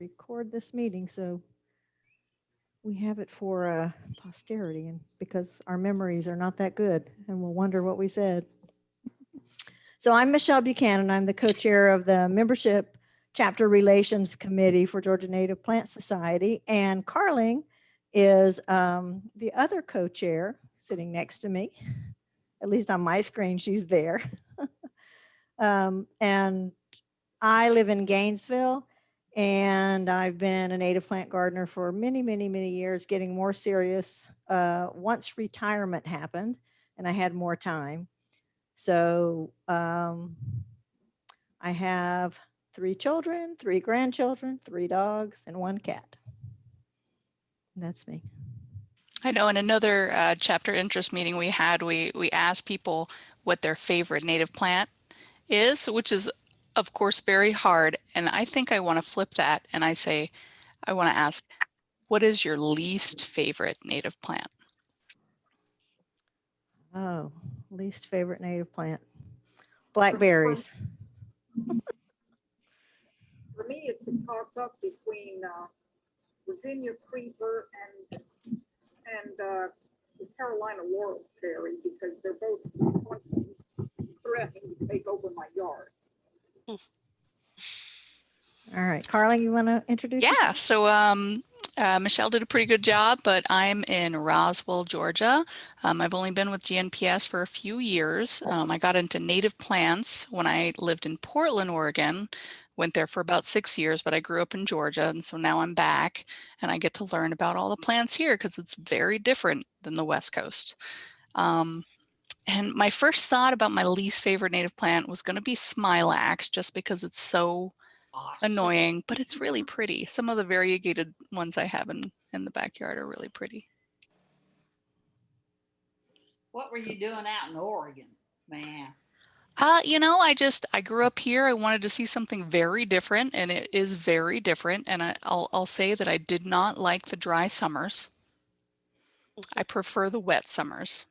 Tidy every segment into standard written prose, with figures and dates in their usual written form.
record this meeting so we have it for posterity, and because our memories are not that good and we'll wonder what we said. So I'm Michelle Buchanan. I'm the co-chair of the Membership Chapter Relations Committee for Georgia Native Plant Society, and Carling is the other co-chair sitting next to me. At least on my screen, she's there. And I live in Gainesville, and I've been a native plant gardener for many, many, many years, getting more serious once retirement happened and I had more time. So I have 3 children, 3 grandchildren, 3 dogs, and 1 cat. And that's me. I know in another chapter interest meeting we had, we asked people what their favorite native plant is, which is of course very hard. And I think I want to flip that and I say, I want to ask, what is your least favorite native plant? Oh, least favorite native plant. Blackberries. For me, it's a toss-up between Virginia creeper and the Carolina laurel cherry, because they're both threatening to take over my yard. All right, Carly, you want to introduce yourself? Yeah, so Michelle did a pretty good job, but I'm in Roswell, Georgia. I've only been with GNPS for a few years. I got into native plants when I lived in Portland, Oregon. Went there for about 6 years, but I grew up in Georgia, and so now I'm back and I get to learn about all the plants here because it's very different than the West Coast. And my first thought about my least favorite native plant was going to be smilax, just because it's so annoying, but it's really pretty. Some of the variegated ones I have in the backyard are really pretty. What were you doing out in Oregon, man? You know, I grew up here. I wanted to see something very different, and it is very different. And I'll say that I did not like the dry summers. I prefer the wet summers.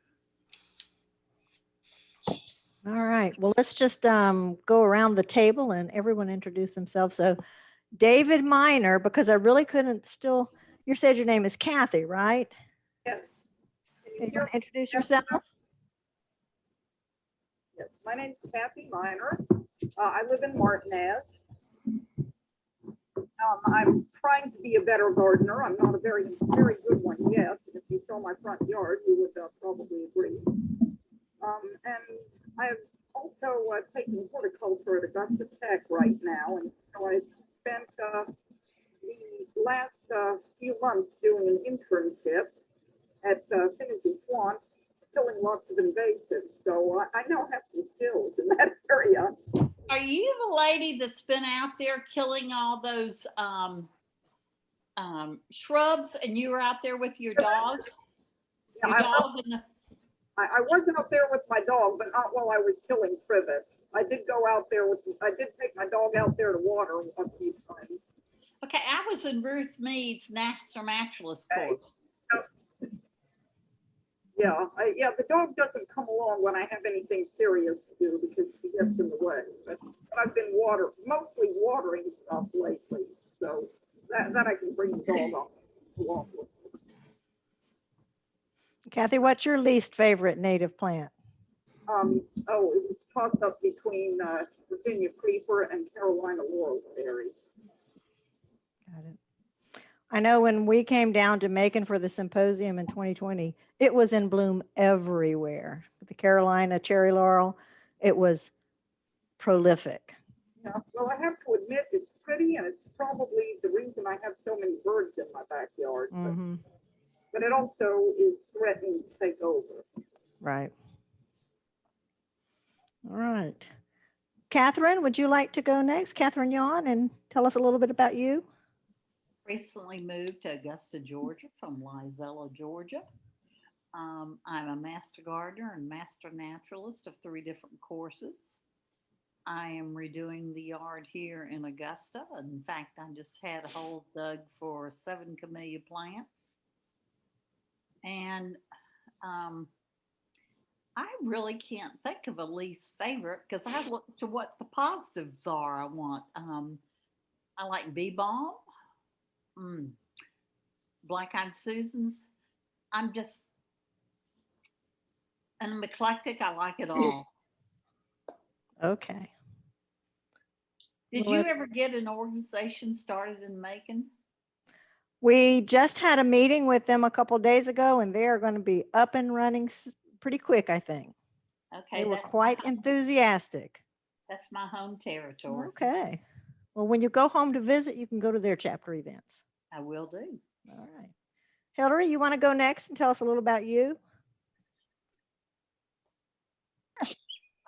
All right. Well, let's just go around the table and everyone introduce themselves. So David Miner, because I really couldn't still, you said your name is Kathy, right? Yes. Okay, you want to introduce yourself? Yes, my name's Kathy Miner. I live in Martinez. I'm trying to be a better gardener. I'm not a very good one yet. If you saw my front yard, you would probably agree. And I've also taken horticulture at Augusta Tech right now, and so I've spent the last few months doing an internship at Finnegan Swamp, killing lots of invasives. So I now have some skills in that area. Are you the lady that's been out there killing all those shrubs, and you were out there with your dogs? Yeah, Your dog and the... I wasn't out there with my dog, but not while I was killing privet. I did take my dog out there to water a few times. Okay, I was in Ruth Mead's Master Naturalist course. Yeah, the dog doesn't come along when I have anything serious to do because she gets in the way. But I've been mostly watering stuff lately, so that I can bring the dog along with. Kathy, what's your least favorite native plant? It was tossed up between Virginia creeper and Carolina laurel berry. Got it. I know when we came down to Macon for the symposium in 2020, it was in bloom everywhere. The Carolina cherry laurel, it was prolific. Yeah, well, I have to admit it's pretty, and it's probably the reason I have so many birds in my backyard. Mm-hmm. But it also is threatening to take over. Right. All right. Catherine, would you like to go next? Catherine Yawn, and tell us a little bit about you. Recently moved to Augusta, Georgia from Lizella, Georgia. I'm a master gardener and master naturalist of 3 different courses. I am redoing the yard here in Augusta. In fact, I just had holes dug for 7 camellia plants. And I really can't think of a least favorite because I look to what the positives are I want. I like bee balm. Black-eyed Susans. I'm eclectic. I like it all. Okay. Did Well, you ever get an organization started in Macon? we just had a meeting with them a couple days ago, and they are going to be up and running pretty quick, I think. Okay, They were quite enthusiastic. that's my home territory. Okay. Well, when you go home to visit, you can go to their chapter events. I will do. All right. Hillary, you want to go next and tell us a little about you?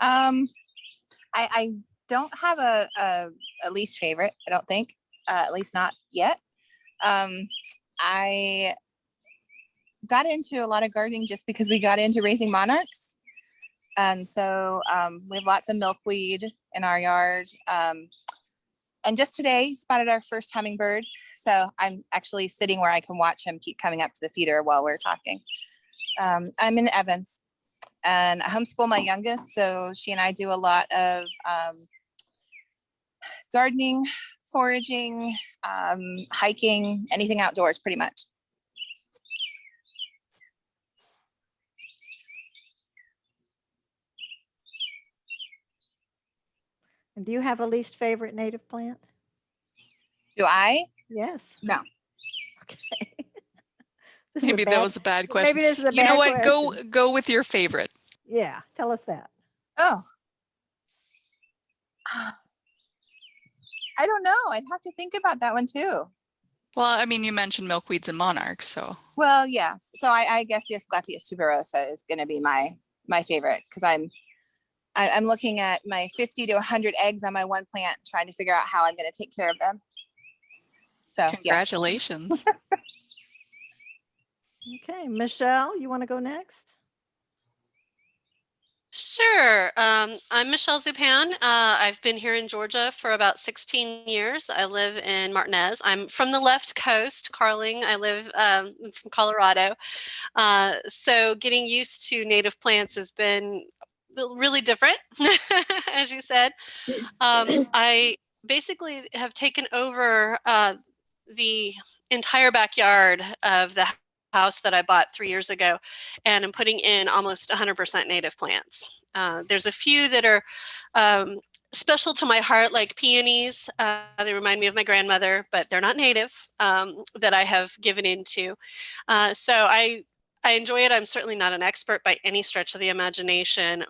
I don't have a least favorite, I don't think, at least not yet. I got into a lot of gardening just because we got into raising monarchs. And so we have lots of milkweed in our yard. And just today spotted our first hummingbird. So I'm actually sitting where I can watch him keep coming up to the feeder while we're talking. I'm in Evans and I homeschool my youngest. So she and I do a lot of gardening, foraging, hiking, anything outdoors pretty much. And do you have a least favorite native plant? Do I? Yes. No. Okay. This is a Maybe that bad- was a bad question. Maybe this is a You know bad what? question. Go with your favorite. Yeah, tell us that. Oh. I don't know. I'd have to think about that one too. Well, I mean, you mentioned milkweeds and monarchs, so. Well, yes. So I guess the Asclepias tuberosa is going to be my favorite because I'm looking at my 50 to 100 eggs on my one plant, trying to figure out how I'm going to take care of them. So Congratulations. Okay, Michelle, you want to go next? Sure. I'm Michelle Zupan. I've been here in Georgia for about 16 years. I live in Martinez. I'm from the left coast, Carling. I live from Colorado. So getting used to native plants has been really different, as you said. I basically have taken over the entire backyard of the house that I bought 3 years ago, and I'm putting in almost 100% native plants. There's a few that are special to my heart, like peonies. They remind me of my grandmother, but they're not native, that I have given into. So I enjoy it. I'm certainly not an expert by any stretch of the imagination,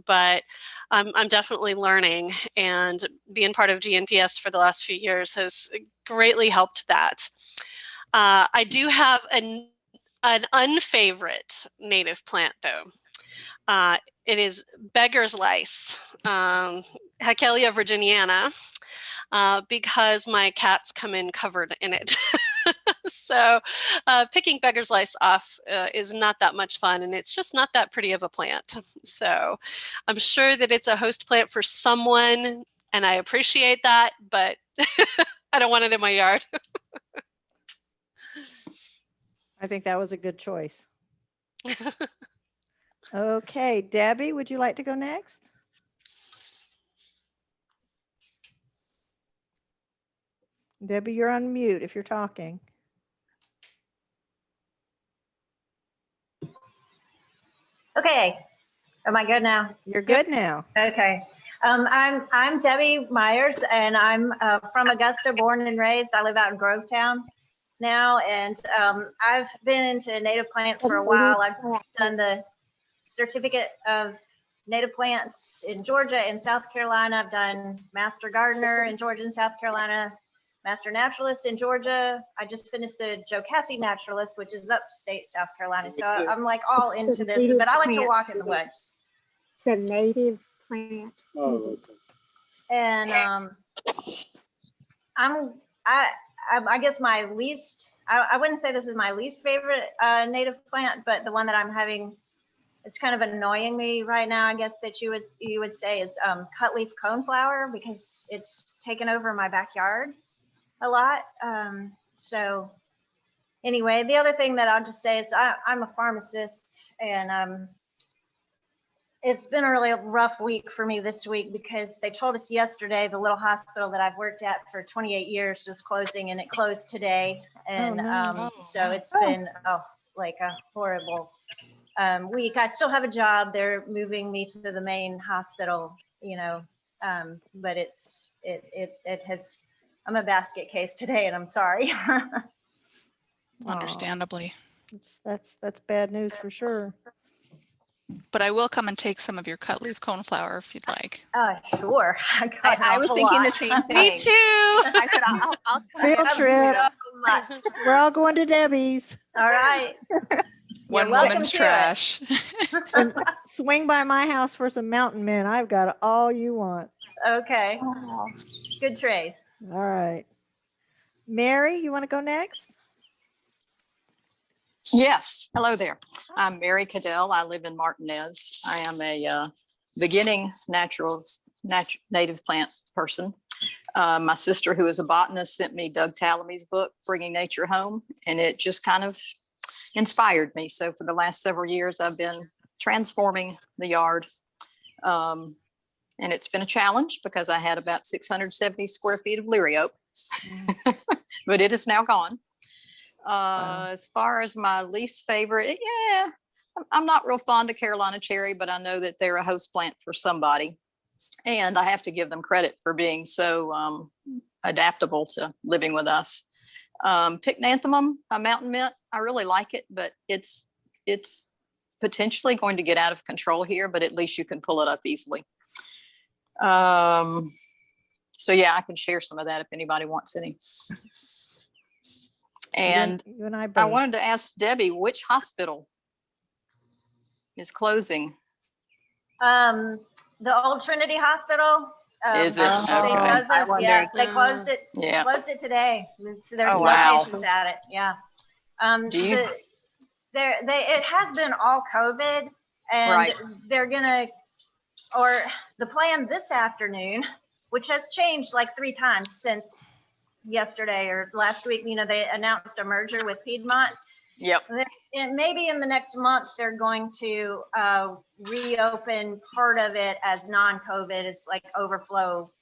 but I'm definitely learning, and being part of GNPS for the last few years has greatly helped that. I do have an unfavorite native plant though. It is beggar's lice, Hakelia virginiana, because my cats come in covered in it. So picking beggar's lice off is not that much fun, and it's just not that pretty of a plant. So I'm sure that it's a host plant for someone, and I appreciate that, but I don't want it in my yard. I think that was a good choice. Okay, Debbie, would you like to go next? Debbie, you're on mute if you're talking. Okay, am I good now? You're good now. Okay. I'm Debbie Myers, and I'm from Augusta, born and raised. I live out in Grovetown now, and I've been into native plants for a while. I've done the certificate of native plants in Georgia and South Carolina. I've done master gardener in Georgia and South Carolina, master naturalist in Georgia. I just finished the Jocassee naturalist, which is upstate South Carolina. So I'm like all into this, but I like to walk in the woods. The native plant. Oh, okay. And I guess my least, I wouldn't say this is my least favorite native plant, but the one that I'm having, it's kind of annoying me right now, I guess that you would say is cutleaf coneflower, because it's taken over my backyard a lot. So anyway, the other thing that I'll just say is I'm a pharmacist, and It's been a really rough week for me this week because they told us yesterday the little hospital that I've worked at for 28 years was closing, and it closed today. And no. so it's been like a horrible week. I still have a job. They're moving me to the main hospital, but it has, I'm a basket case today, and I'm sorry. Understandably. That's bad news for sure. But I will come and take some of your cut leaf coneflower if you'd like. Sure. I was thinking the same thing. Me too. I said, I'll come Field get some trip. too. So much. We're all going to Debbie's. All right. One welcome woman's to it. trash. And swing by my house for some mountain men. I've got all you want. Okay. Oh. Good trade. All right. Mary, you want to go next? Yes. Hello there. I'm Mary Cadell. I live in Martinez. I am a beginning native plant person. My sister, who is a botanist, sent me Doug Tallamy's book, Bringing Nature Home, and it just kind of inspired me. So for the last several years, I've been transforming the yard. And it's been a challenge because I had about 670 square feet of Leary oak, but it is now gone. As far as my least favorite, yeah, I'm not real fond of Carolina cherry, but I know that they're a host plant for somebody. And I have to give them credit for being so adaptable to living with us. Pycnanthemum, a mountain mint, I really like it, but it's potentially going to get out of control here, but at least you can pull it up easily. So yeah, I can share some of that if anybody wants any. And you and I I both. wanted to ask Debbie, which hospital is closing? The old Trinity Hospital. Is it? St. Okay. Joseph's, yeah, they closed it. Yeah. Closed it today. There's Oh, no wow. patients at it. Yeah. Do you- It has been all COVID, and Right. they're gonna, or the plan this afternoon, which has changed like 3 times since yesterday or last week. They announced a merger with Piedmont. Yep. And maybe in the next month, they're going to reopen part of it as non-COVID. It's like overflow,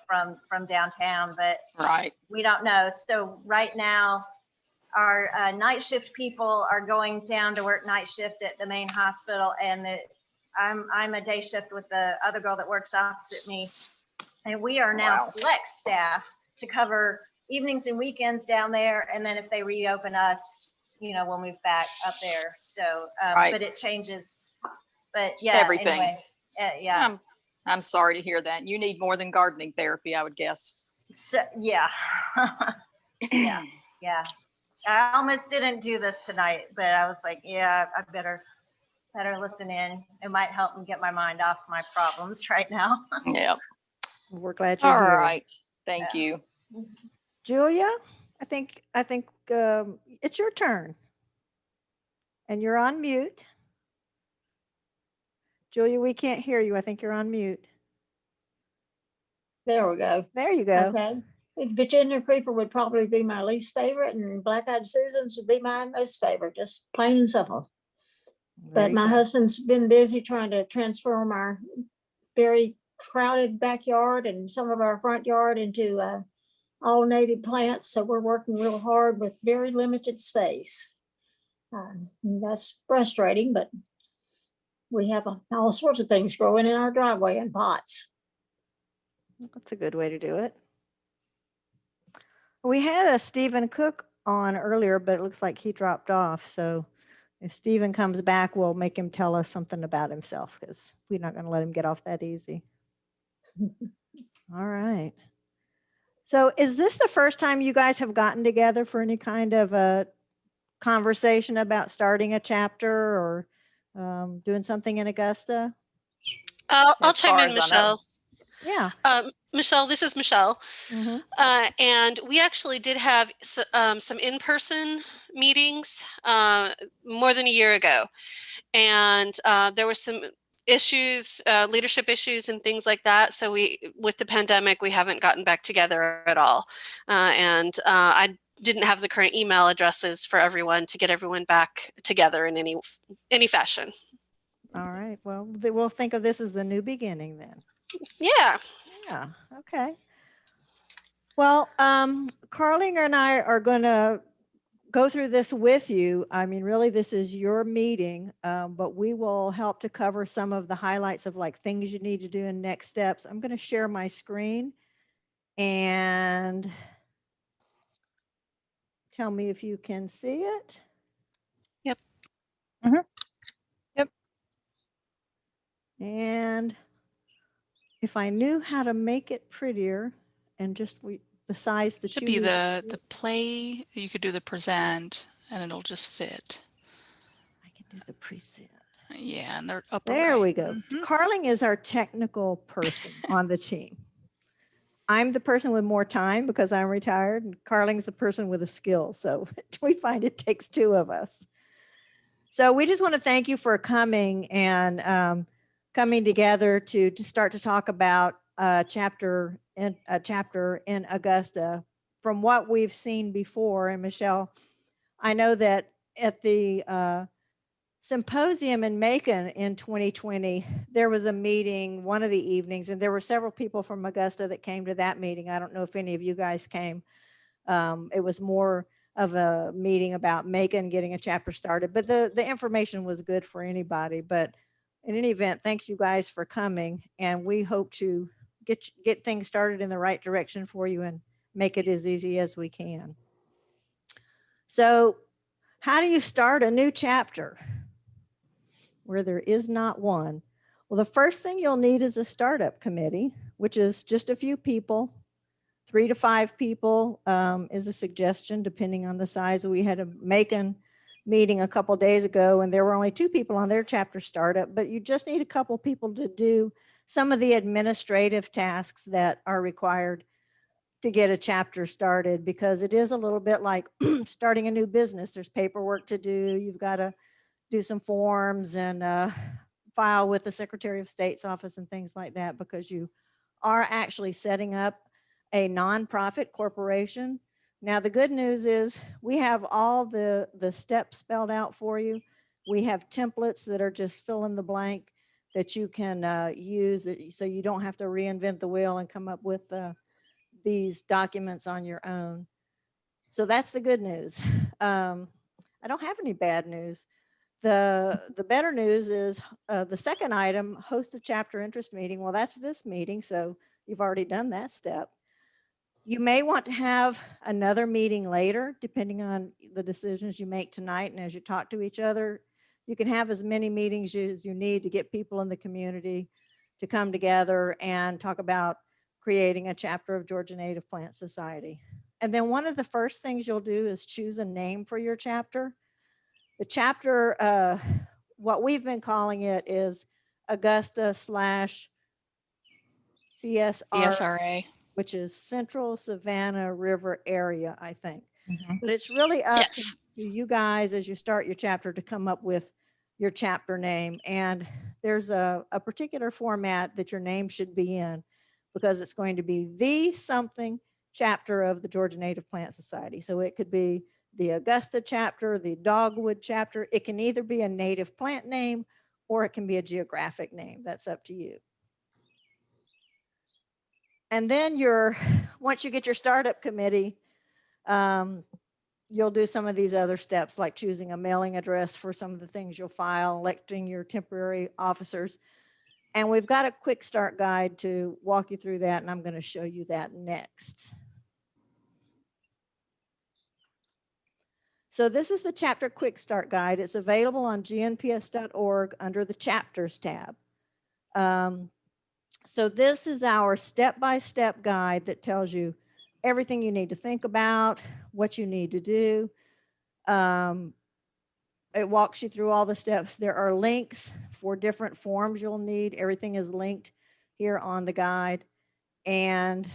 from downtown, but Right. we don't know. So right now, our night shift people are going down to work night shift at the main hospital, and I'm a day shift with the other girl that works opposite me, and we are now Wow. flex staff to cover evenings and weekends down there, and then if they reopen us, we'll move back up there. So, Right. but it changes. But yeah, Everything. Anyway, yeah. I'm sorry to hear that. You need more than gardening therapy, I would guess. So, yeah. Yeah. I almost didn't do this tonight, but I was like, yeah, I better listen in. It might help me get my mind off my problems right now. Yep. We're glad you're All here. right. Thank you. Julia, I think it's your turn. And you're on mute. Julia, we can't hear you. I think you're on mute. There we go. There you go. Okay. Virginia Creeper would probably be my least favorite, and Black-Eyed Susans would be my most favorite, just plain and simple. But my husband's been busy trying to transform our very crowded backyard and some of our front yard into all native plants. So we're working real hard with very limited space. That's frustrating, but we have all sorts of things growing in our driveway in pots. That's a good way to do it. We had a Stephen Cook on earlier, but it looks like he dropped off. So if Stephen comes back, we'll make him tell us something about himself, because we're not going to let him get off that easy. All right. So is this the first time you guys have gotten together for any kind of a conversation about starting a chapter or doing something in Augusta? I'll As chime far in, as I know. Michelle. Yeah. Michelle, this is Michelle. Mhm. And we actually did have some in-person meetings more than a year ago. And there were some issues, leadership issues and things like that. So with the pandemic, we haven't gotten back together at all. And I didn't have the current email addresses for everyone to get everyone back together in any fashion. All right. Well, we'll think of this as the new beginning then. Yeah. Yeah. Okay. Well, Carlinger and I are going to go through this with you. I mean, really, this is your meeting, but we will help to cover some of the highlights of like things you need to do in next steps. I'm going to share my screen and tell me if you can see it. Yep. Yep. And if I knew how to make it prettier and just the size that Should you be need to the play. You could do the present and it'll just fit. I can do the present. Yeah, and they're upper There right. we go. Carling is our technical person on the team. I'm the person with more time because I'm retired, and Carling's the person with the skill. So we find it takes two of us. So we just want to thank you for coming and coming together to start to talk about a chapter in Augusta. From what we've seen before, and Michelle, I know that at the symposium in Macon in 2020, there was a meeting one of the evenings, and there were several people from Augusta that came to that meeting. I don't know if any of you guys came. It was more of a meeting about Macon getting a chapter started, but the information was good for anybody. But in any event, thanks you guys for coming, and we hope to get things started in the right direction for you and make it as easy as we can. So how do you start a new chapter where there is not one? Well, the first thing you'll need is a startup committee, which is just a few people. 3 to 5 people is a suggestion, depending on the size. We had a Macon meeting a couple days ago, and there were only 2 people on their chapter startup, but you just need a couple people to do some of the administrative tasks that are required to get a chapter started, because it is a little bit like starting a new business. There's paperwork to do. You've got to do some forms and file with the Secretary of State's office and things like that, because you are actually setting up a nonprofit corporation. Now, the good news is we have all the steps spelled out for you. We have templates that are just fill in the blank that you can use, so you don't have to reinvent the wheel and come up with these documents on your own. So that's the good news. I don't have any bad news. The better news is the second item, host a chapter interest meeting. Well, that's this meeting, so you've already done that step. You may want to have another meeting later, depending on the decisions you make tonight. And as you talk to each other, you can have as many meetings as you need to get people in the community to come together and talk about creating a chapter of Georgia Native Plant Society. And then one of the first things you'll do is choose a name for your chapter. The chapter, what we've been calling it is Augusta/CSRA, CSRA. which is Central Savannah River Area, I think. Mhm. But it's really up to Yes. you guys as you start your chapter to come up with your chapter name. And there's a particular format that your name should be in, because it's going to be the something chapter of the Georgia Native Plant Society. So it could be the Augusta chapter, the Dogwood chapter. It can either be a native plant name or it can be a geographic name. That's up to you. And then once you get your startup committee, you'll do some of these other steps, like choosing a mailing address for some of the things you'll file, electing your temporary officers. And we've got a quick start guide to walk you through that, and I'm going to show you that next. So this is the chapter quick start guide. It's available on gnps.org under the chapters tab. So this is our step-by-step guide that tells you everything you need to think about, what you need to do. It walks you through all the steps. There are links for different forms you'll need. Everything is linked here on the guide. And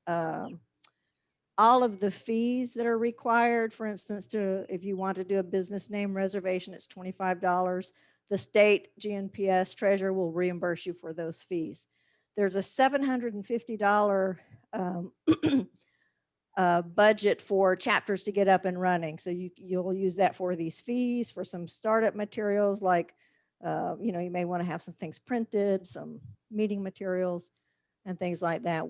all of the fees that are required, for instance, if you want to do a business name reservation, it's $25. The state GNPS treasurer will reimburse you for those fees. There's a $750 budget for chapters to get up and running. So you'll use that for these fees, for some startup materials like You know, you may want to have some things printed, some meeting materials and things like that.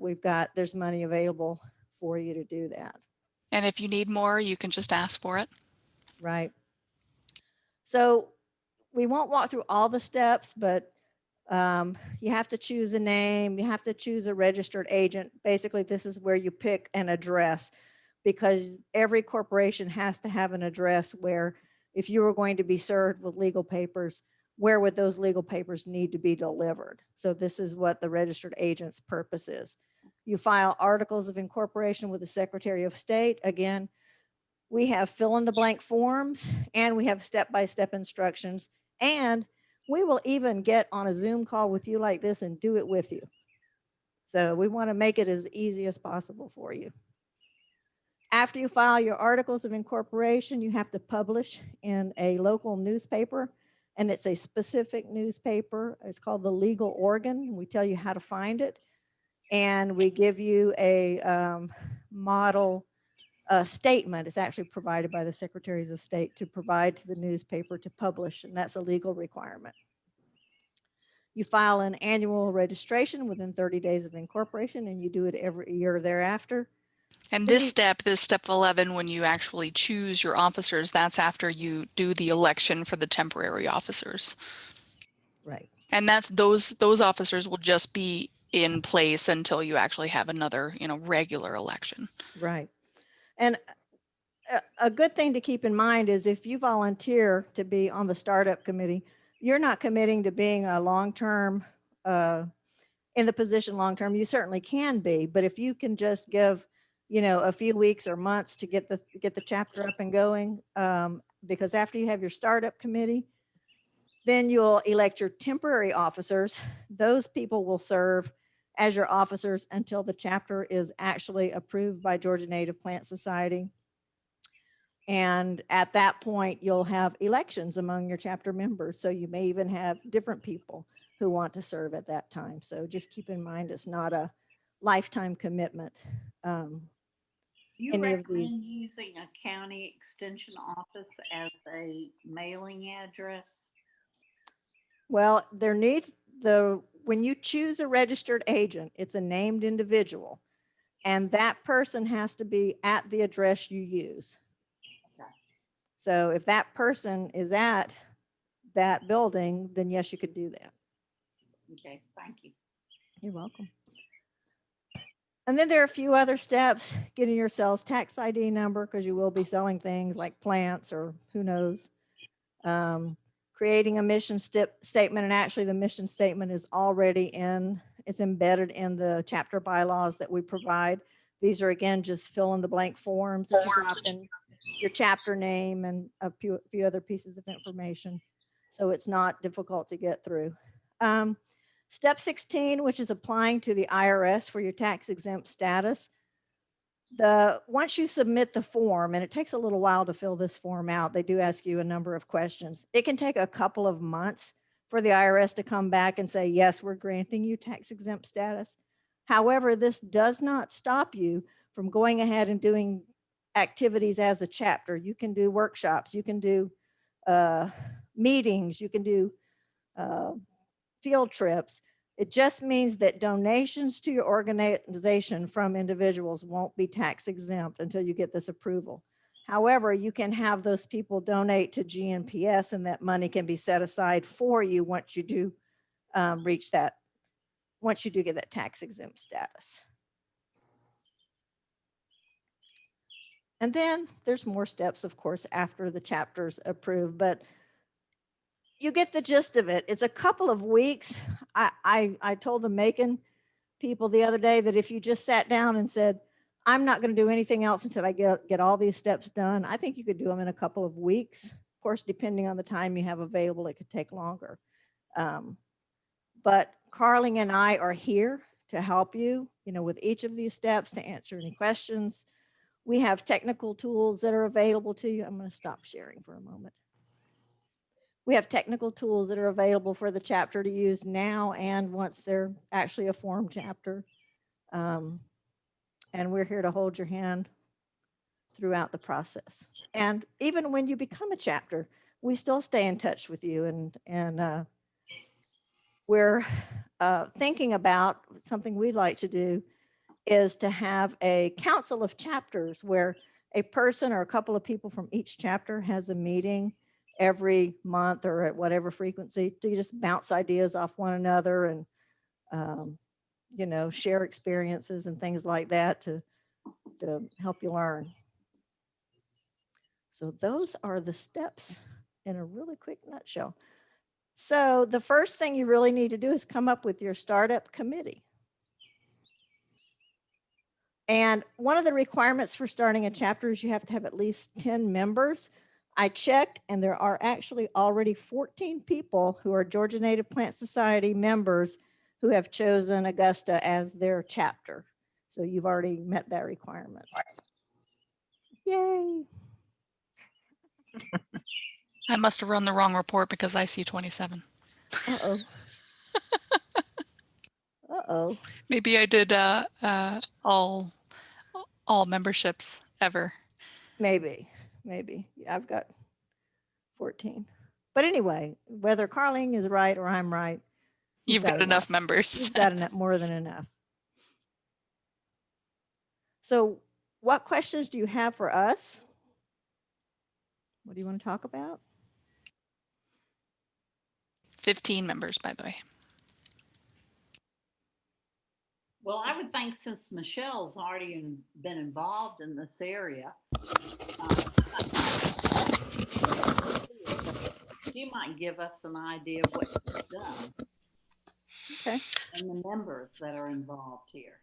There's money available for you to do that. And if you need more, you can just ask for it. Right. So we won't walk through all the steps, but you have to choose a name, you have to choose a registered agent. Basically, this is where you pick an address, because every corporation has to have an address where if you were going to be served with legal papers, where would those legal papers need to be delivered? So this is what the registered agent's purpose is. You file articles of incorporation with the Secretary of State. Again, we have fill in the blank forms, and we have step-by-step instructions, and we will even get on a Zoom call with you like this and do it with you. So we want to make it as easy as possible for you. After you file your articles of incorporation, you have to publish in a local newspaper, and it's a specific newspaper. It's called the Legal Organ. We tell you how to find it, and we give you a model statement. Is actually provided by the Secretaries of State to provide to the newspaper to publish, and that's a legal requirement. You file an annual registration within 30 days of incorporation, and you do it every year thereafter. And this step 11, when you actually choose your officers, that's after you do the election for the temporary officers. Right. And that's those officers will just be in place until you actually have another, regular election. Right. And a good thing to keep in mind is if you volunteer to be on the startup committee, you're not committing to being a long-term in the position long-term. You certainly can be, but if you can just give, a few weeks or months to get the chapter up and going, because after you have your startup committee, then you'll elect your temporary officers. Those people will serve as your officers until the chapter is actually approved by Georgia Native Plant Society. And at that point, you'll have elections among your chapter members. So you may even have different people who want to serve at that time. So just keep in mind, it's not a lifetime commitment. Do you recommend using a county extension office as a mailing address? Well, when you choose a registered agent, it's a named individual, and that person has to be at the address you use. So if that person is at that building, then yes, you could do that. Okay, thank you. You're welcome. And then there are a few other steps: getting your sales tax ID number, because you will be selling things like plants or who knows. Creating a mission statement, and actually the mission statement is already it's embedded in the chapter bylaws that we provide. These are, again, just fill in the blank forms that you drop in your chapter name and a few other pieces of information. So it's not difficult to get through. Step 16, which is applying to the IRS for your tax exempt status. Once you submit the form, and it takes a little while to fill this form out, they do ask you a number of questions. It can take a couple of months for the IRS to come back and say, yes, we're granting you tax exempt status. However, this does not stop you from going ahead and doing activities as a chapter. You can do workshops, you can do meetings, you can do field trips. It just means that donations to your organization from individuals won't be tax exempt until you get this approval. However, you can have those people donate to GNPS, and that money can be set aside for you once you do once you do get that tax exempt status. And then there's more steps, of course, after the chapter's approved, but you get the gist of it. It's a couple of weeks. I told the Macon people the other day that if you just sat down and said, I'm not going to do anything else until I get all these steps done, I think you could do them in a couple of weeks. Of course, depending on the time you have available, it could take longer. But Carling and I are here to help you, with each of these steps, to answer any questions. We have technical tools that are available to you. I'm going to stop sharing for a moment. We have technical tools that are available for the chapter to use now and once they're actually a formed chapter. And we're here to hold your hand throughout the process. And even when you become a chapter, we still stay in touch with you, and we're thinking about something we'd like to do is to have a council of chapters where a person or a couple of people from each chapter has a meeting every month or at whatever frequency to just bounce ideas off one another and, you know, share experiences and things like that to help you learn. So those are the steps in a really quick nutshell. So the first thing you really need to do is come up with your startup committee. And one of the requirements for starting a chapter is you have to have at least 10 members. I checked, and there are actually already 14 people who are Georgia Native Plant Society members who have chosen Augusta as their chapter. So you've already met that requirement. Yay. I must have run the wrong report because I see 27. Uh-oh. Uh-oh. Maybe I did all memberships ever. Maybe. Yeah, I've got 14. But anyway, whether Carling is right or I'm right, You've got enough members. You've got enough, more than enough. So what questions do you have for us? What do you want to talk about? 15 members, by the way. Well, I would think since Michelle's already been involved in this area, you might give us an idea of what you've done. Okay. And the members that are involved here.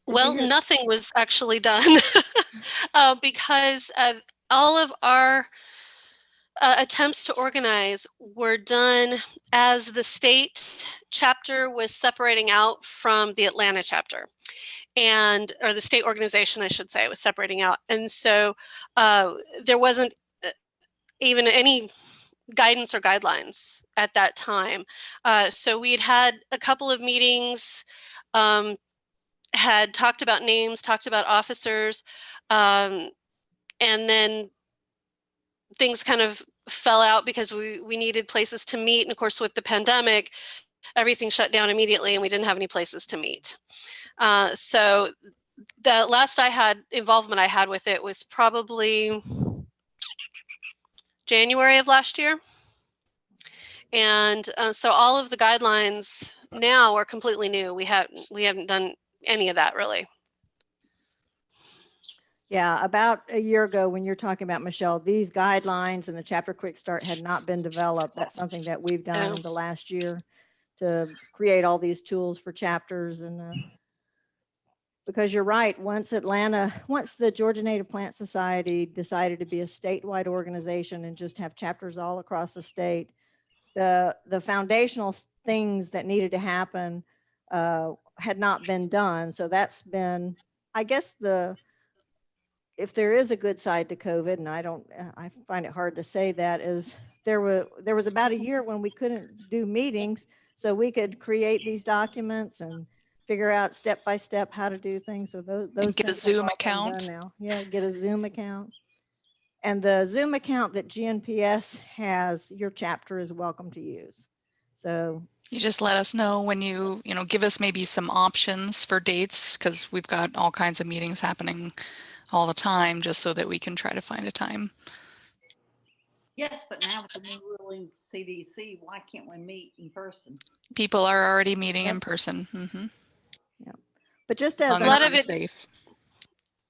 Well, nothing was actually done because all of our attempts to organize were done as the state chapter was separating out from the Atlanta chapter, or the state organization, I should say, was separating out. And so there wasn't even any guidance or guidelines at that time. So we'd had a couple of meetings, had talked about names, talked about officers, and then things kind of fell out because we needed places to meet. And of course, with the pandemic, everything shut down immediately and we didn't have any places to meet. So the last involvement I had with it was probably January of last year. And so all of the guidelines now are completely new. We haven't done any of that really. Yeah, about a year ago when you're talking about, Michelle, these guidelines and the chapter quick start had not been developed. That's something that we've done in the last year to create all these tools for chapters. And because you're right, once the Georgia Native Plant Society decided to be a statewide organization and just have chapters all across the state, the foundational things that needed to happen had not been done. So that's been, I guess, if there is a good side to COVID, and I find it hard to say that, is there was about a year when we couldn't do meetings, so we could create these documents and figure out step by step how to do things. So those get a Zoom account now. Yeah, get a Zoom account. And the Zoom account that GNPS has, your chapter is welcome to use. So you just let us know when you give us maybe some options for dates, because we've got all kinds of meetings happening all the time, just so that we can try to find a time. Yes, but now with the new rulings, CDC, why can't we meet in person? People are already meeting in person. Mm-hmm. Yeah, but just as a lot of it safe.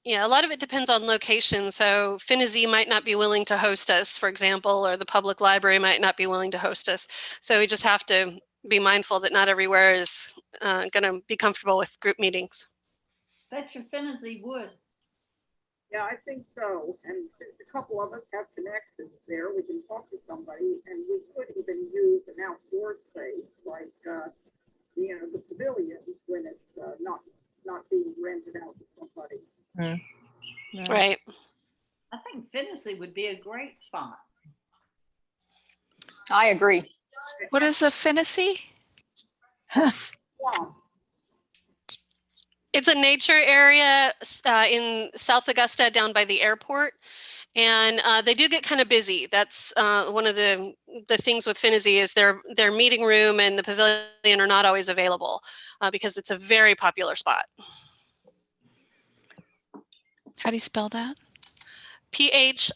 Yeah, a lot of it depends on location. So Finney might not be willing to host us, for example, or the public library might not be willing to host us. So we just have to be mindful that not everywhere is going to be comfortable with group meetings. Bet your Finney would. Yeah, I think so. And since a couple of us have connections there, we can talk to somebody, and we could even use an outdoor space like, the pavilions when it's not being rented out to somebody. Right. I think Finney would be a great spot. I agree. What is a Finney? Wow. It's a nature area in South Augusta down by the airport. And they do get kind of busy. That's one of the things with Finney is their meeting room and the pavilion are not always available because it's a very popular spot. How do you spell that? PHINIZEY.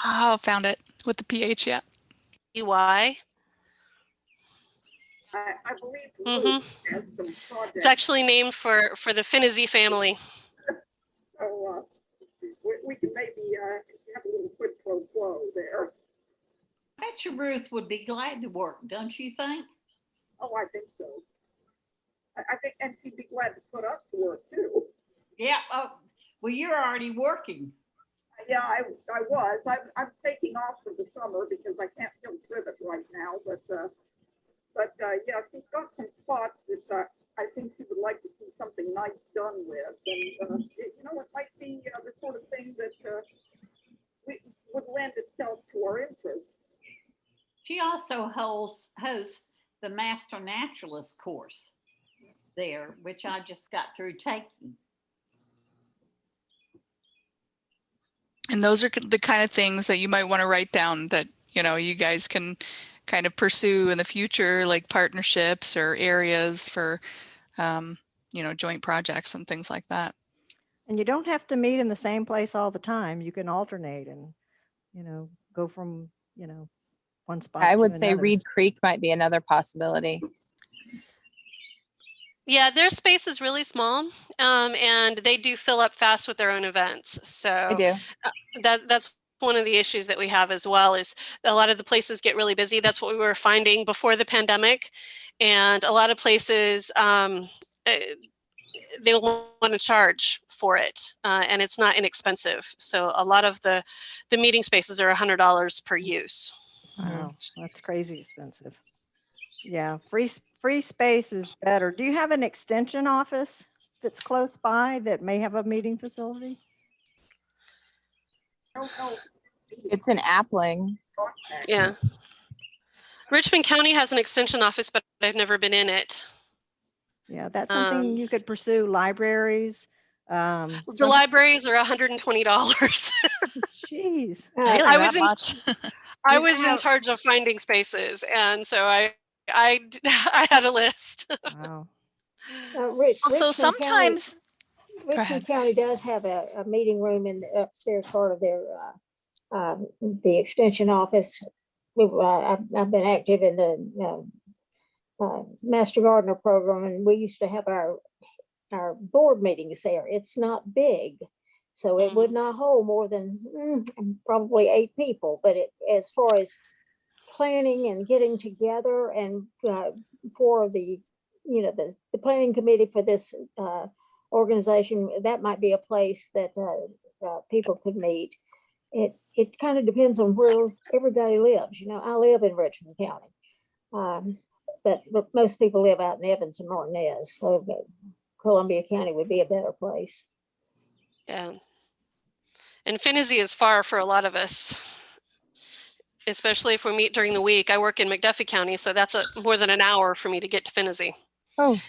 Oh, found it with the PH, yeah. I believe Mhm. has some projects. It's actually named for the Finney family. So we can maybe have a little quid pro quo there. I bet you Ruth would be glad to work, don't you think? Oh, I think so. I think, and she'd be glad to put up to work too. Yeah. Oh, well, you're already working. Yeah, I was. I'm taking off for the summer because I can't still trivet right now. But yeah, she's got some spots that I think she would like to see something nice done with, and it might be the sort of thing that would lend itself to our interest. She also hosts the Master Naturalist course there, which I just got through taking. And those are the kind of things that you might want to write down that, you guys can kind of pursue in the future, like partnerships or areas for, joint projects and things like that. And you don't have to meet in the same place all the time. You can alternate and, go from, one spot I to would say another. Reed Creek might be another possibility. Yeah, their space is really small, and they do fill up fast with their own events. I So do. that's one of the issues that we have as well, is a lot of the places get really busy. That's what we were finding before the pandemic, and a lot of places they want to charge for it, and it's not inexpensive. So a lot of the meeting spaces are $100 per use. Wow, that's crazy expensive. Yeah, free space is better. Do you have an extension office that's close by that may have a meeting facility? It's in Appling. Yeah. Richmond County has an extension office, but I've never been in it. Yeah, that's something you could pursue. Libraries. The libraries are $120. Jeez. Really, I that was much? I was in charge of finding spaces, and so I had a list. Wow. So sometimes, Richmond County does have a meeting room in the upstairs part of their the extension office. I've been active in the Master Gardener program, and we used to have our board meetings there. It's not big, so it would not hold more than probably 8 people. But as far as planning and getting together, and for the the planning committee for this organization, that might be a place that people could meet. It kind of depends on where everybody lives. I live in Richmond County, but most people live out in Evans and Martinez, so Columbia County would be a better place. Yeah. And Finney is far for a lot of us, especially if we meet during the week. I work in McDuffie County, so that's more than an hour for me to get to Finney. Oh.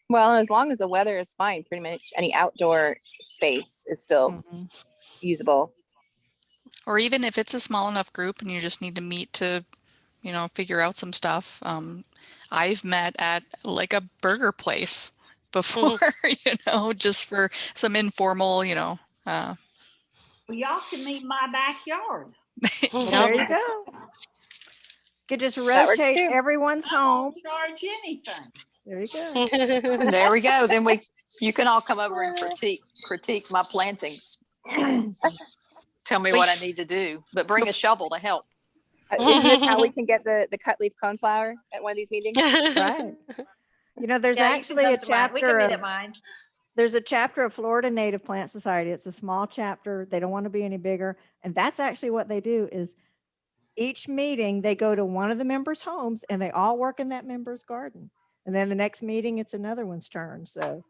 Well, as long as the weather is fine, pretty much any outdoor space is still usable. or even if it's a small enough group and you just need to meet to, figure out some stuff. I've met at like a burger place before, just for some informal, Well, y'all can meet my backyard. There you go. You could just That works rotate too. everyone's I home. won't charge anything. There you go. There we go. Then you can all come over and critique my plantings. Tell me what I need to do, but bring a shovel to help. Isn't this how we can get the cut leaf coneflower at one of these meetings? Right. There's actually a chapter of there's a chapter of Florida Native Plant Society. It's a small chapter. They don't want to be any bigger. And that's actually what they do is each meeting, they go to one of the members' homes and they all work in that member's garden. And then the next meeting, it's another one's turn. So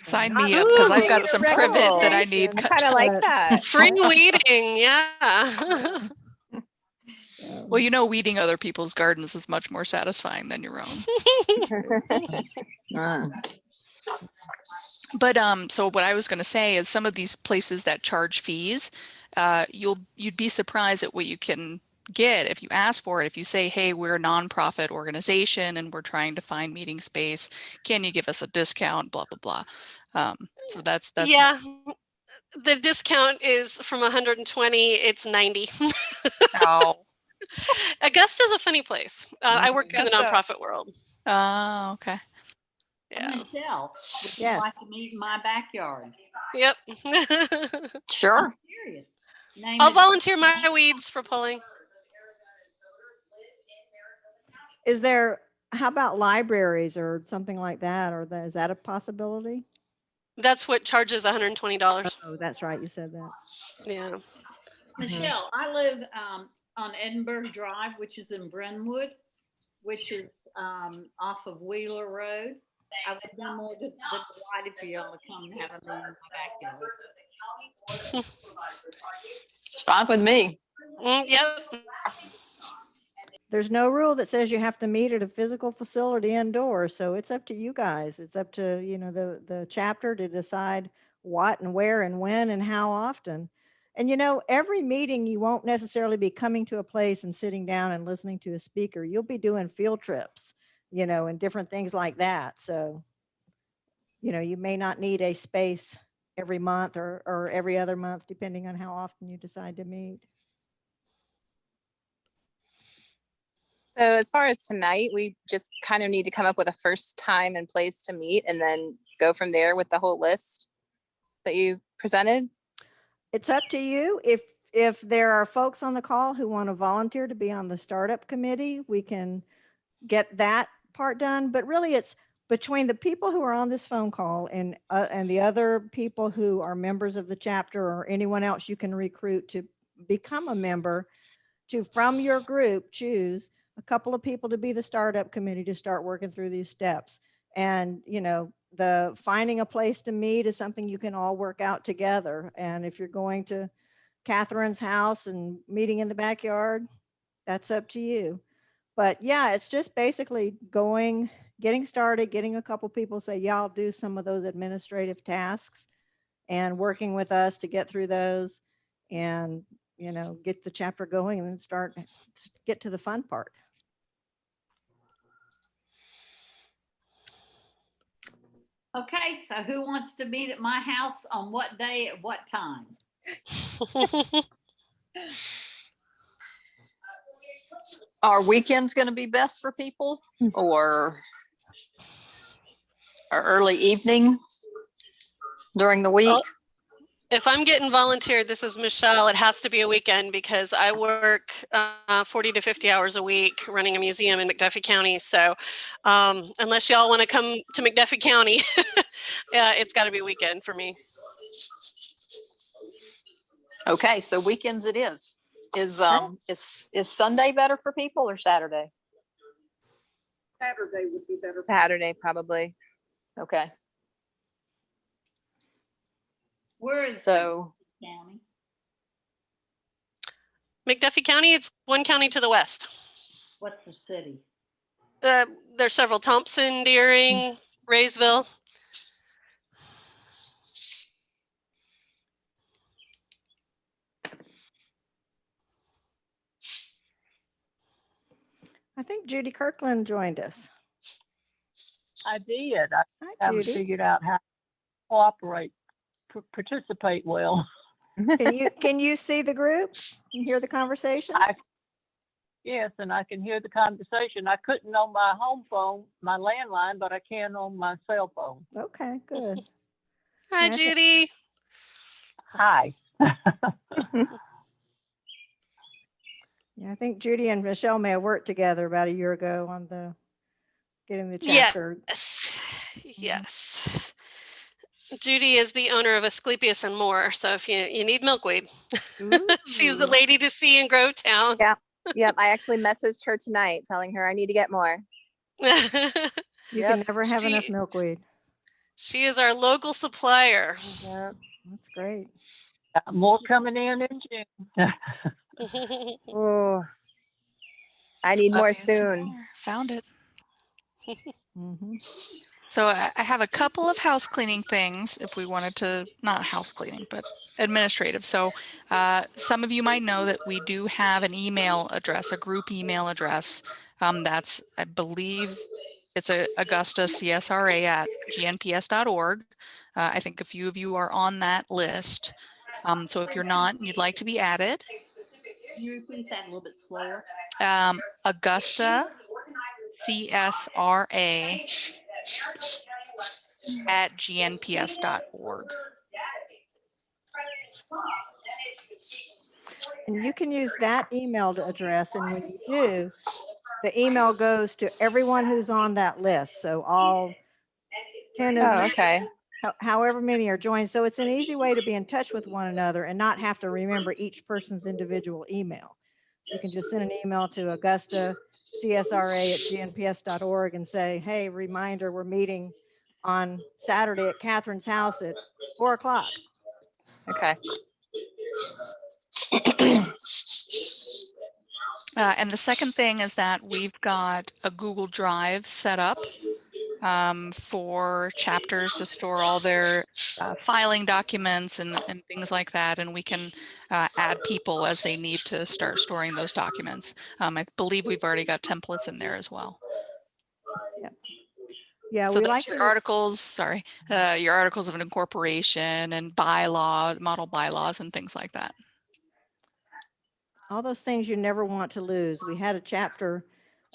sign me up because I've got some privet that I need. I kind of like that. Free weeding, yeah. Well, weeding other people's gardens is much more satisfying than your own. But so what I was going to say is some of these places that charge fees, you'd be surprised at what you can get if you ask for it. If you say, hey, we're a nonprofit organization and we're trying to find meeting space, can you give us a discount? Blah blah blah. So that's Yeah, the discount is from 120, it's 90. oh Augusta's a funny place. I work in the Augusta. nonprofit world. Oh, okay. Yeah. Michelle, would you Yes. like to meet in my backyard? Yep. Sure. Serious. Name I'll it. volunteer my weeds for pulling. Is there, how about libraries or something like that? Or is that a possibility? That's what charges $120. Oh, that's right. You said that. Yeah. Michelle, I live on Edinburgh Drive, which is in Brentwood, which is off of Wheeler Road. I would be more than delighted for y'all to come and have a meeting in my backyard. It's fine with me. Yep. There's no rule that says you have to meet at a physical facility indoors. So it's up to you guys. It's up to, you know, the chapter to decide what and where and when and how often. And, you know, every meeting you won't necessarily be coming to a place and sitting down and listening to a speaker. You'll be doing field trips, you know, and different things like that. So, you know, you may not need a space every month or every other month, depending on how often you decide to meet. So as far as tonight, we just kind of need to come up with a first time and place to meet and then go from there with the whole list that you presented. It's up to you. If there are folks on the call who want to volunteer to be on the startup committee, we can get that part done. But really, it's between the people who are on this phone call and the other people who are members of the chapter or anyone else you can recruit to become a member, to from your group choose a couple of people to be the startup committee to start working through these steps. And, you know, the finding a place to meet is something you can all work out together. And if you're going to Catherine's house and meeting in the backyard, that's up to you. But yeah, it's just basically getting started, getting a couple people say, yeah, I'll do some of those administrative tasks and working with us to get through those and, you know, get the chapter going and then get to the fun part. Okay, so who wants to meet at my house on what day at what time? Are weekends going to be best for people or early evening during the week? Well, if I'm getting volunteered, this is Michelle, it has to be a weekend because I work 40 to 50 hours a week running a museum in McDuffie County. So unless y'all want to come to McDuffie County, it's got to be a weekend for me. Okay, so weekends it is. Is Sunday better for people or Saturday? Saturday would be better. Saturday, probably. Okay, Where is so county? McDuffie County, it's one county to the west. What's the city? There's several: Thompson, Deering, Raysville. I think Judy Kirkland joined us. I did. I Hi, haven't Judy. figured out how to cooperate, participate well. Can you see the group and hear the conversation? Yes, and I can hear the conversation. I couldn't on my home phone, my landline, but I can on my cell phone. Okay, good. Hi, Yeah, Judy. Hi. Yeah, I think Judy and Michelle may have worked together about a year ago on getting the chapter. Yes. Judy is the owner of Asclepius and More. So if you need milkweed, she's the lady to see in Grovetown. Yeah. Yep. I actually messaged her tonight telling her I need to get more. You can never have enough milkweed. She is our local supplier. Yep. That's great. More coming in June. Oh, I need more soon. Found it. Mm-hmm. So I have a couple of house cleaning things if we wanted to, not house cleaning, but administrative. So some of you might know that we do have an email address, a group email address. That's, I believe, it's a Augusta-CSRA at gnps.org. I think a few of you are on that list. So if you're not and you'd like to be added. Can you repeat that a little bit slower? Augusta-CSRA at gnps.org. And you can use that email address, and when you do, the email goes to everyone who's on that list. So all 10 of Oh, you, okay. however many are joined. So it's an easy way to be in touch with one another and not have to remember each person's individual email. So you can just send an email to Augusta-CSRA@gnps.org and say, hey, reminder, we're meeting on Saturday at Catherine's house at 4 o'clock. Okay. And the second thing is that we've got a Google Drive set up for chapters to store all their filing documents and things like that. And we can add people as they need to start storing those documents. I believe we've already got templates in there as well. Yep. Yeah, So we that's like your to articles, your articles of incorporation and bylaw, model bylaws and things like that. all those things you never want to lose. We had a chapter,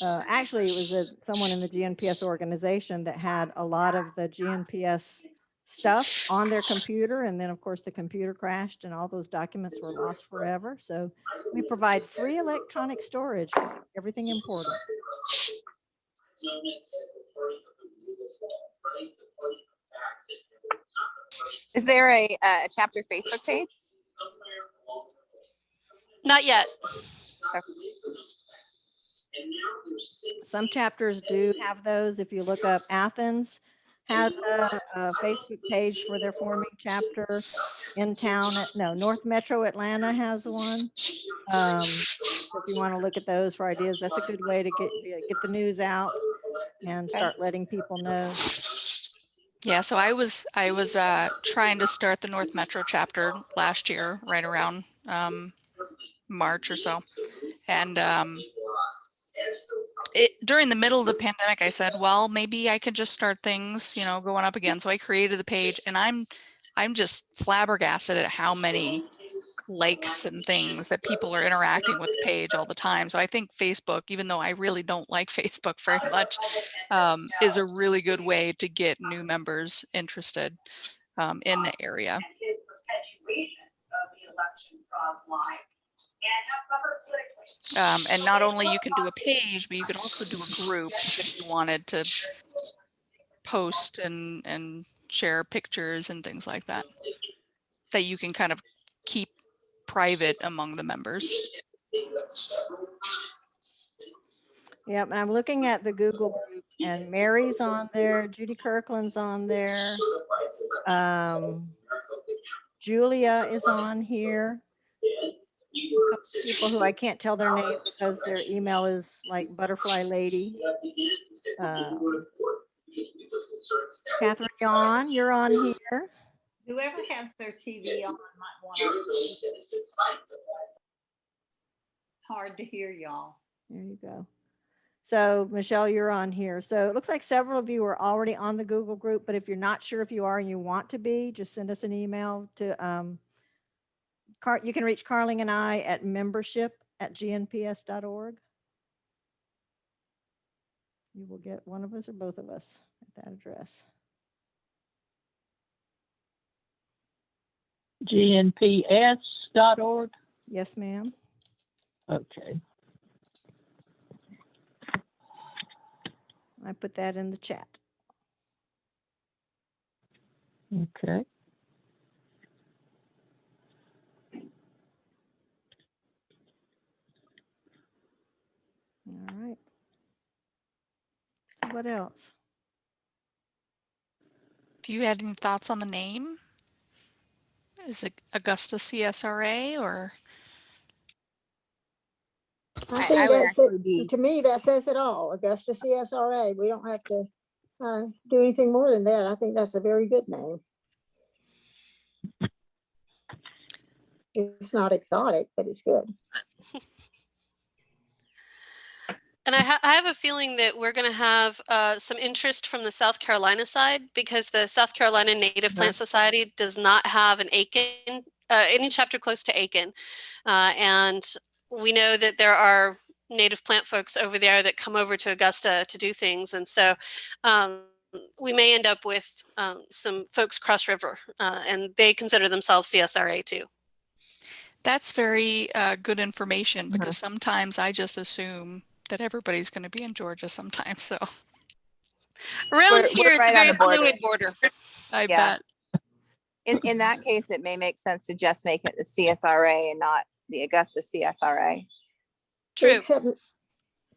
actually it was someone in the GNPS organization that had a lot of the GNPS stuff on their computer. And then of course the computer crashed and all those documents were lost forever. So we provide free electronic storage for everything important. Is there a chapter Facebook page? Not yet. Some chapters do have those. If you look up, Athens has a Facebook page for their forming chapter. In town, North Metro Atlanta has one. So if you want to look at those for ideas, that's a good way to get the news out and start letting people know. Yeah, so I was trying to start the North Metro chapter last year, right around March or so, and during the middle of the pandemic, I said, well, maybe I could just start things, going up again. So I created the page, and I'm just flabbergasted at how many likes and things that people are interacting with the page all the time. So I think Facebook, even though I really don't like Facebook very much, is a really good way to get new members interested in the area. And not only you can do a page, but you could also do a group if you wanted to post and share pictures and things like that, that you can kind of keep private among the members. Yep, and I'm looking at the Google group, and Mary's on there, Judy Kirkland's on there, Julia is on here. A couple people who I can't tell their name because their email is like Butterfly Lady. Catherine Yawn, you're on here. Whoever has their TV on might want to. It's hard to hear y'all. There you go. So Michelle, you're on here. So it looks like several of you are already on the Google group, but if you're not sure if you are and you want to be, just send us an email to, you can reach Carling and I at membership@gnps.org. You will get one of us or both of us at that address. GNPS.org. Yes, ma'am. Okay. I put that in the chat. Okay. All right. What else? Do you had any thoughts on the name? Is it Augusta-CSRA or? I think I would that's actually it. be. To me, that says it all. Augusta-CSRA. We don't have to do anything more than that. I think that's a very good name. It's not exotic, but it's good. And I have a feeling that we're going to have some interest from the South Carolina side, because the South Carolina Native Plant Society does not have an Aiken, any chapter close to Aiken. And we know that there are native plant folks over there that come over to Augusta to do things. And so we may end up with some folks cross river, and they consider themselves CSRA too. That's very good information, because sometimes I just assume that everybody's going to be in Georgia sometimes. So Around here, it's right a on very the border. fluid border. I Yeah. bet. In that case, it may make sense to just make it the CSRA and not the Augusta CSRA. True.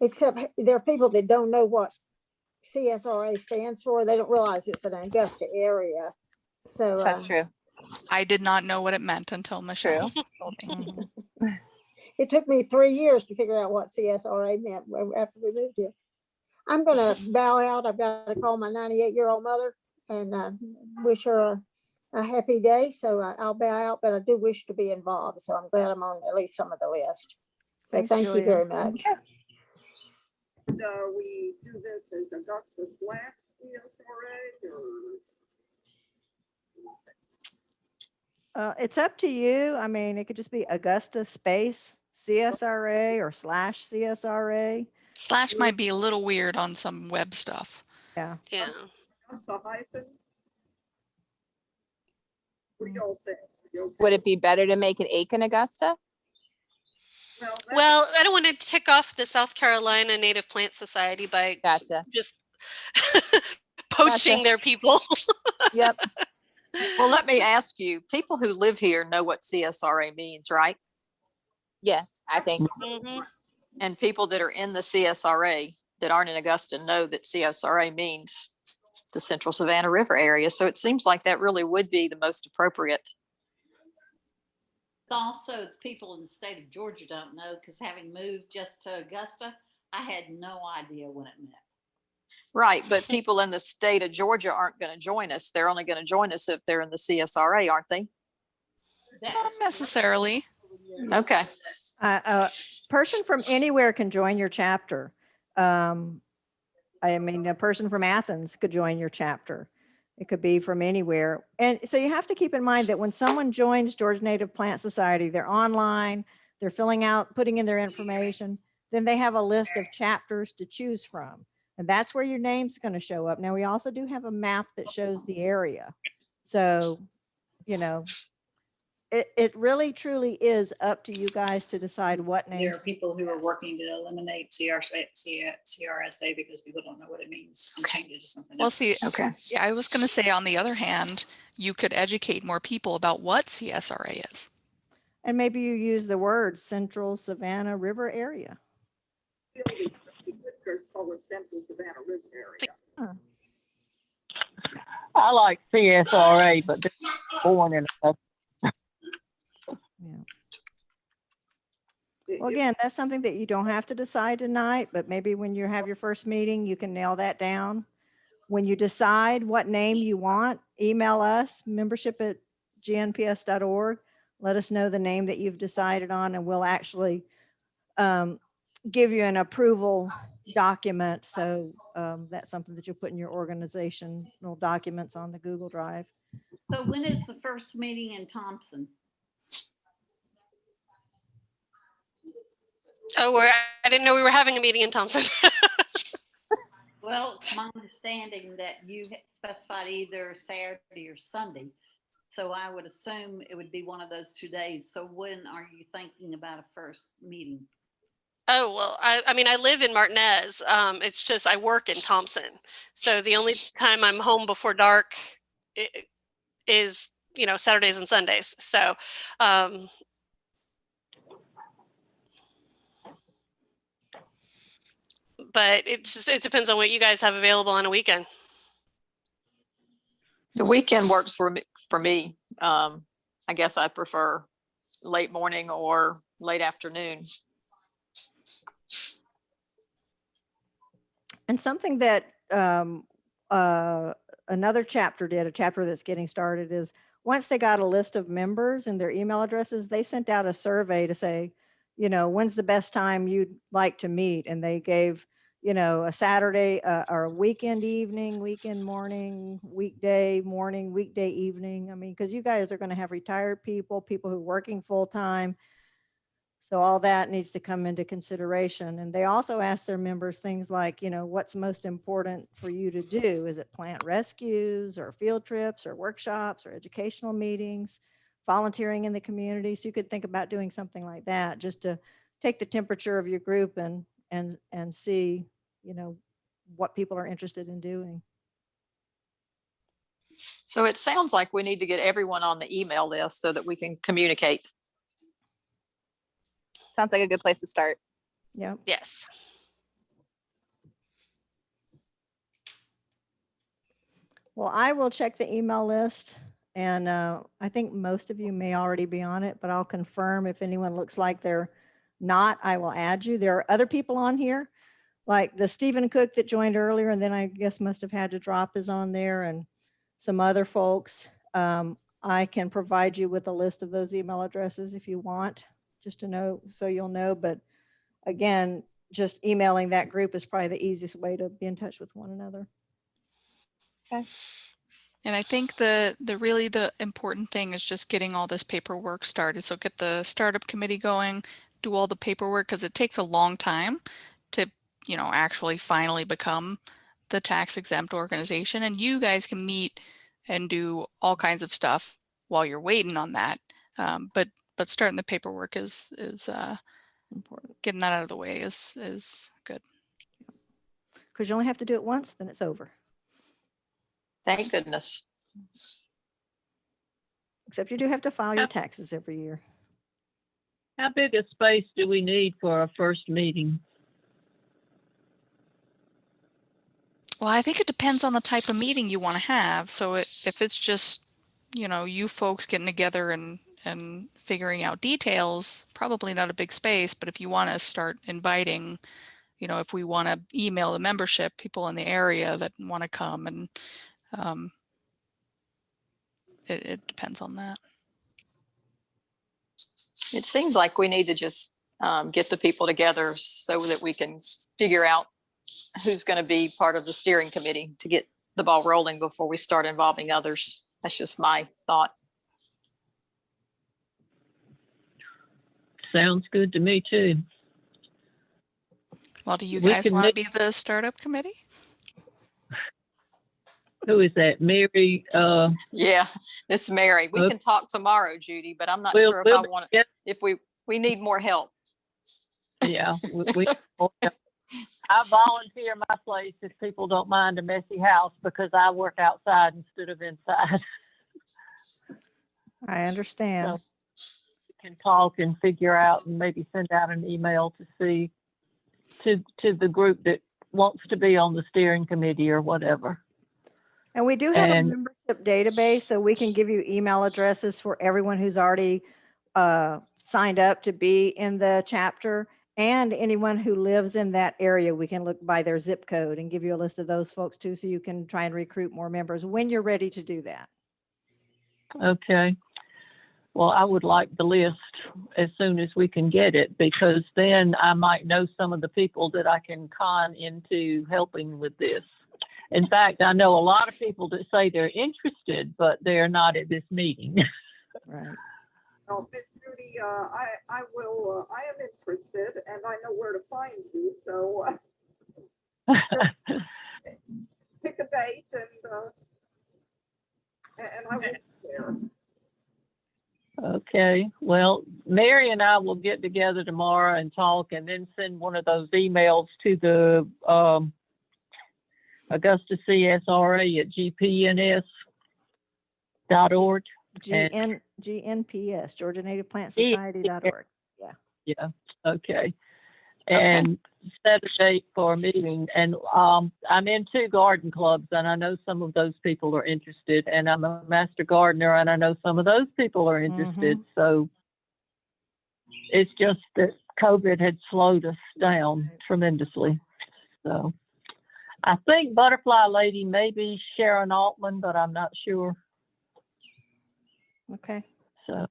Except there are people that don't know what CSRA stands for. They don't realize it's an Augusta area. So That's true. I did not know what it meant until Michelle told me. It took me 3 years to figure out what CSRA meant after we moved here. I'm going to bow out. I've got to call my 98-year-old mother and wish her a happy day. So I'll bow out, but I do wish to be involved. So I'm glad I'm on at least some of the list. So Thanks, thank Julia. you very much. We do this as Augusta/CSRA or? It's up to you. I mean, it could just be Augusta space CSRA or /CSRA. Slash might be a little weird on some web stuff. Yeah. Yeah. Augusta hyphen? What do y'all think? Would it be better to make it Aiken Augusta? Well, I don't want to tick off the South Carolina Native Plant Society by Gotcha. just poaching their people. Yep. Well, let me ask you, people who live here know what CSRA means, right? Yes, I think. Mhm. And people that are in the CSRA that aren't in Augusta know that CSRA means the Central Savannah River area. So it seems like that really would be the most appropriate. Also, the people in the state of Georgia don't know, because having moved just to Augusta, I had no idea what it meant. Right, but people in the state of Georgia aren't going to join us. They're only going to join us if they're in the CSRA, aren't they? Not necessarily. Okay. A person from anywhere can join your chapter. I mean, a person from Athens could join your chapter. It could be from anywhere. And so you have to keep in mind that when someone joins Georgia Native Plant Society, they're online, they're filling out, putting in their information, then they have a list of chapters to choose from. And that's where your name's going to show up. Now, we also do have a map that shows the area. So, you know, it really truly is up to you guys to decide what There names. are people who are working to eliminate CRSA because people don't know what it means and change it to something Well, else. see, Okay. yeah, I was going to say, on the other hand, you could educate more people about what CSRA is. And maybe you use the word Central Savannah River area. Call it Central Savannah River area. I like CSRA, but they're born in a Well, again, that's something that you don't have to decide tonight, but maybe when you have your first meeting, you can nail that down. When you decide what name you want, email us, membership@gnps.org. Let us know the name that you've decided on, and we'll actually give you an approval document. So that's something that you'll put in your organizational documents on the Google Drive. So when is the first meeting in Thompson? Oh, I didn't know we were having a meeting in Thompson. Well, it's my understanding that you specified either Saturday or Sunday. So I would assume it would be one of those 2 days. So when are you thinking about a first meeting? Oh, well, I mean, I live in Martinez. It's just I work in Thompson. So the only time I'm home before dark is, you know, Saturdays and Sundays. So but it depends on what you guys have available on a weekend. The weekend works for me. I guess I prefer late morning or late afternoon. And something that another chapter did, a chapter that's getting started, is once they got a list of members and their email addresses, they sent out a survey to say, when's the best time you'd like to meet? And they gave, a Saturday or a weekend evening, weekend morning, weekday morning, weekday evening. I mean, because you guys are going to have retired people who are working full time. So all that needs to come into consideration. And they also ask their members things like, what's most important for you to do? Is it plant rescues or field trips or workshops or educational meetings, volunteering in the community? So you could think about doing something like that, just to take the temperature of your group and see, what people are interested in doing. So it sounds like we need to get everyone on the email list so that we can communicate. Sounds like a good place to start. Yeah. Yes. Well, I will check the email list, and I think most of you may already be on it, but I'll confirm if anyone looks like they're not, I will add you. There are other people on here, like the Stephen Cook that joined earlier, and then I guess must have had to drop, is on there, and some other folks. I can provide you with a list of those email addresses if you want, just to know, so you'll know. But again, just emailing that group is probably the easiest way to be in touch with one another. Okay. And I think the really important thing is just getting all this paperwork started. So get the startup committee going, do all the paperwork, because it takes a long time to, actually finally become the tax exempt organization. And you guys can meet and do all kinds of stuff while you're waiting on that. But starting the paperwork is Important, getting that out of the way is good. because you only have to do it once, then it's over. Thank goodness. Except you do have to file your taxes every year. How big a space do we need for our first meeting? Well, I think it depends on the type of meeting you want to have. So if it's just, you folks getting together and figuring out details, probably not a big space. But if you want to start inviting, if we want to email the membership, people in the area that want to come, and it depends on that. It seems like we need to just get the people together so that we can figure out who's going to be part of the steering committee to get the ball rolling before we start involving others. That's just my thought. Sounds good to me too. Well, do you We guys can want to make- be the startup committee? Who is that? Mary? Yeah, it's Mary. We Okay. can talk tomorrow, Judy, but I'm not We'll- sure if we'll I want get- if we need more help. Yeah, I volunteer my place if people don't mind a messy house, because I work outside instead of inside. I understand. So we can talk and figure out, and maybe send out an email to see to the group that wants to be on the steering committee or whatever. And we do have a And- membership database, so we can give you email addresses for everyone who's already signed up to be in the chapter, and anyone who lives in that area. We can look by their zip code and give you a list of those folks too, so you can try and recruit more members when you're ready to do that. Okay. Well, I would like the list as soon as we can get it, because then I might know some of the people that I can con into helping with this. In fact, I know a lot of people that say they're interested, but they're not at this meeting. Right. Oh, Miss Judy, I will, I am interested, and I know where to find you, so pick a date and I will be there. Okay, well, Mary and I will get together tomorrow and talk, and then send one of those emails to the Augusta-CSRA at gpns.org. GNPS, Georgia Native Plant Society.org. Yeah. Yeah, okay. And set a date for a meeting. And I'm in 2 garden clubs, and I know some of those people are interested. And I'm a master gardener, and I know some of those people are interested. So it's just that COVID had slowed us down tremendously. So I think Butterfly Lady may be Sharon Altman, but I'm not sure. Okay. So,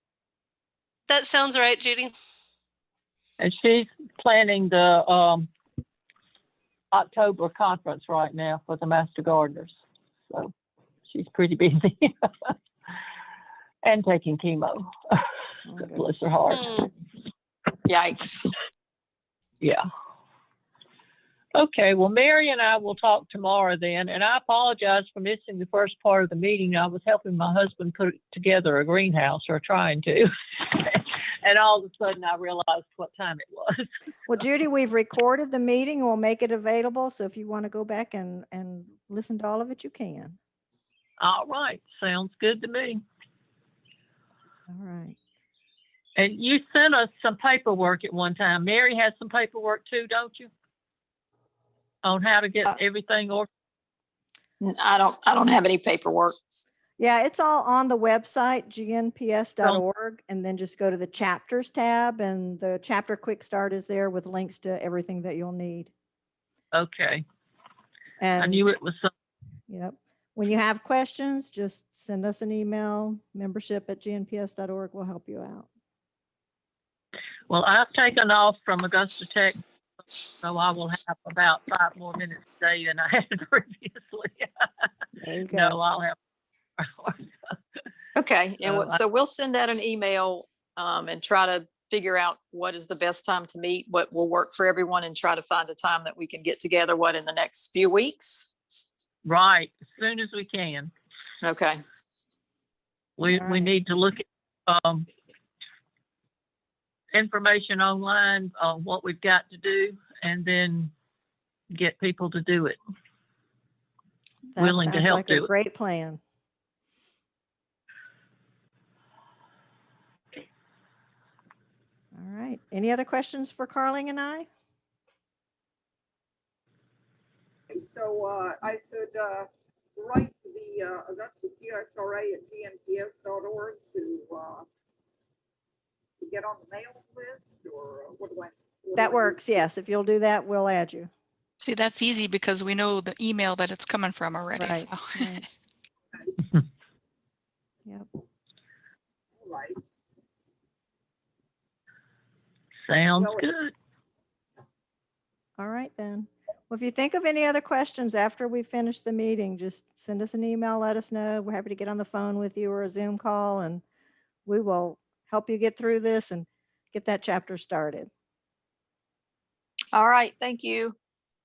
That sounds right, Judy. and she's planning the October conference right now for the Master Gardeners. So she's pretty busy and taking chemo. Oh, Bless her heart. Hmm. Yikes. Yeah. Okay, well, Mary and I will talk tomorrow then, and I apologize for missing the first part of the meeting. I was helping my husband put together a greenhouse, or trying to, and all of a sudden I realized what time it was. Well, Judy, we've recorded the meeting. We'll make it available. So if you want to go back and listen to all of it, you can. All right, sounds good to me. All right. And you sent us some paperwork at one time. Mary has some paperwork too, don't you? On how to get everything organized. I don't have any paperwork. Yeah, it's all on the website, gnps.org, and then just go to the chapters tab, and the chapter quick start is there with links to everything that you'll need. Okay. And I knew it was some. yep. When you have questions, just send us an email. Membership@gnps.org will help you out. Well, I've taken off from Augusta Tech, so I will have about 5 more minutes a day than I had previously. There you go. No, I'll have. Okay, and So so we'll send out an email and try to figure out what is the best time to meet, what will work for everyone, and try to find a time that we can get together, in the next few weeks? Right, as soon as we can. Okay. We All right. need to look at information online on what we've got to do, and then get people to do it. That Willing to sounds help like do a it. great plan. All right. Any other questions for Carling and I? So I should write to the Augusta-CSRA at gnps.org to get on the mailing list, or what do I? That works. Yes. If you'll do that, we'll add you. See, that's easy because we know the email that it's coming from already. Right. So. Right. Yep. Right. Sounds Well, good. All right, then. Well, if you think of any other questions after we finish the meeting, just send us an email, let us know. We're happy to get on the phone with you or a Zoom call, and we will help you get through this and get that chapter started. All right. Thank you.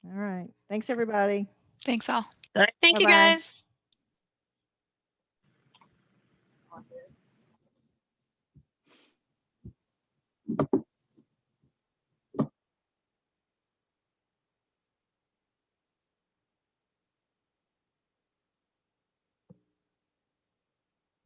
All right. Thanks, everybody. Thanks all. Thank you, Bye-bye. guys.